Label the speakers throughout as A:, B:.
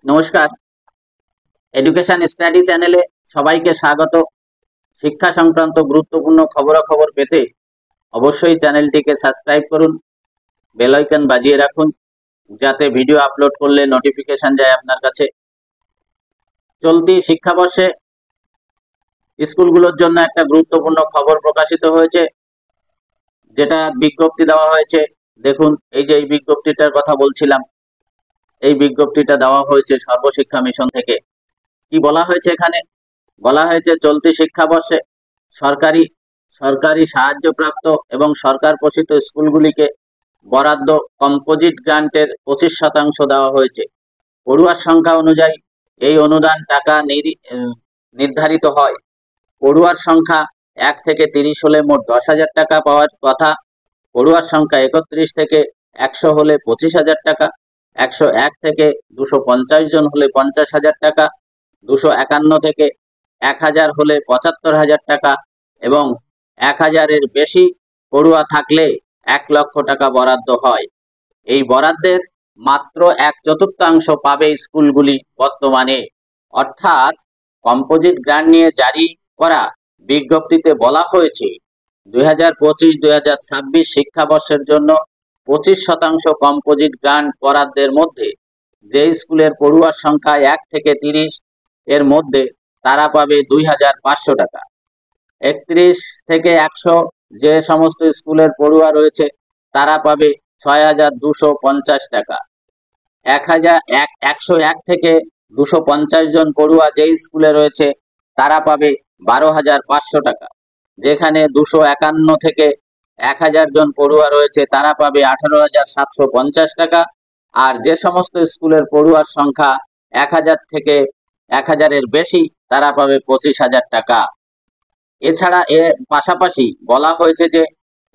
A: নমস্কার। Education study চ্যানেলে সবাইকে স্বাগত। শিক্ষা সংক্রান্ত গুরুত্বপূর্ণ খবরাখবর পেতে অবশ্যই চ্যানেলটিকে সাবস্ক্রাইব করুন, বেল আইকন বাজিয়ে রাখুন, যাতে ভিডিও আপলোড করলে নোটিফিকেশন যায় আপনার কাছে। চলতি শিক্ষাবর্ষে স্কুলগুলোর জন্য একটা গুরুত্বপূর্ণ খবর প্রকাশিত হয়েছে, যেটা বিজ্ঞপ্তি দেওয়া হয়েছে। দেখুন, এই যে এই বিজ্ঞপ্তিটার কথা বলছিলাম, এই বিজ্ঞপ্তিটা দেওয়া হয়েছে সর্বশিক্ষা মিশন থেকে। কি বলা হয়েছে এখানে? বলা হয়েছে চলতি শিক্ষাবর্ষে সরকারি সরকারি সাহায্যপ্রাপ্ত এবং সরকার পোষিত স্কুলগুলিকে বরাদ্দ কম্পোজিট গ্রান্টের 25% দেওয়া হয়েছে। পড়ুয়ার সংখ্যা অনুযায়ী এই অনুদান টাকা নির্ধারিত হয়। পড়ুয়ার সংখ্যা 1 থেকে 30 হলে মোট 10,000 টাকা পাওয়ার কথা। পড়ুয়ার সংখ্যা 31 থেকে 100 হলে 25,000 টাকা। 101 থেকে 250 জন হলে 50,000 টাকা। 251 থেকে 1000 হলে 75,000 টাকা এবং 1000-এর বেশি পড়ুয়া থাকলে 1 লক্ষ টাকা বরাদ্দ হয়। এই বরাদ্দের মাত্র 1/4 পাবে স্কুলগুলি বর্তমানে। অর্থাৎ কম্পোজিট গ্রান্ট নিয়ে জারি করা বিজ্ঞপ্তিতে বলা হয়েছে 2025-2026 শিক্ষাবর্ষের জন্য 25% কম্পোজিট গ্রান্ট বরাদ্দের মধ্যে যে স্কুলের পড়ুয়ার সংখ্যা 1 থেকে 30 এর মধ্যে তারা পাবে 2,500 টাকা। 31 থেকে 100 যে সমস্ত স্কুলের পড়ুয়া রয়েছে তারা পাবে 6,250 টাকা। 101 থেকে 250 জন পড়ুয়া যে স্কুলে রয়েছে তারা পাবে 12,500 টাকা। যেখানে 251 থেকে 1000 জন পড়ুয়া রয়েছে তারা পাবে 18,750 টাকা। আর যে সমস্ত স্কুলের পড়ুয়ার সংখ্যা 1000 থেকে 1000-এর বেশি তারা পাবে 25,000 টাকা। এছাড়া এর পাশাপাশি বলা হয়েছে যে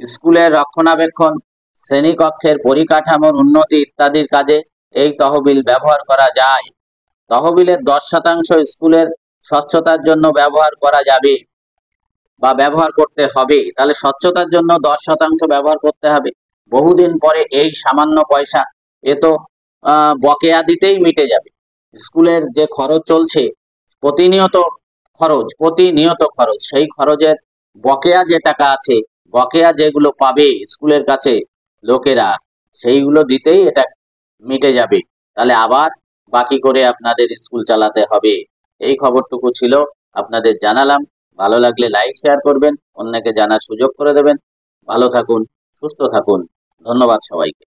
A: স্কুলের রক্ষণাবেক্ষণ, শ্রেণীকক্ষের পরিকাঠামোর উন্নতি ইত্যাদির কাজে এই তহবিল ব্যবহার করা যায়। তহবিলের 10% স্কুলের স্বচ্ছতার জন্য ব্যবহার করা যাবে বা ব্যবহার করতে হবে। তাহলে স্বচ্ছতার জন্য 10% ব্যবহার করতে হবে। বহুদিন পরে এই সামান্য পয়সা এ তো বকেয়া দিতেই মিটে যাবে। স্কুলের যে খরচ চলছে, প্রতিনিয়ত খরচ, সেই খরচের বকেয়া যে টাকা আছে, বকেয়া যেগুলো পাবে স্কুলের কাছে লোকেরা, সেইগুলো দিতেই এটা মিটে যাবে। তাহলে আবার বাকি করে আপনাদের স্কুল চালাতে হবে। এই খবরটুকু ছিল, আপনাদের জানালাম। ভালো লাগলে লাইক শেয়ার করবেন, অন্যকে জানার সুযোগ করে দেবেন। ভালো থাকুন, সুস্থ থাকুন। ধন্যবাদ সবাইকে।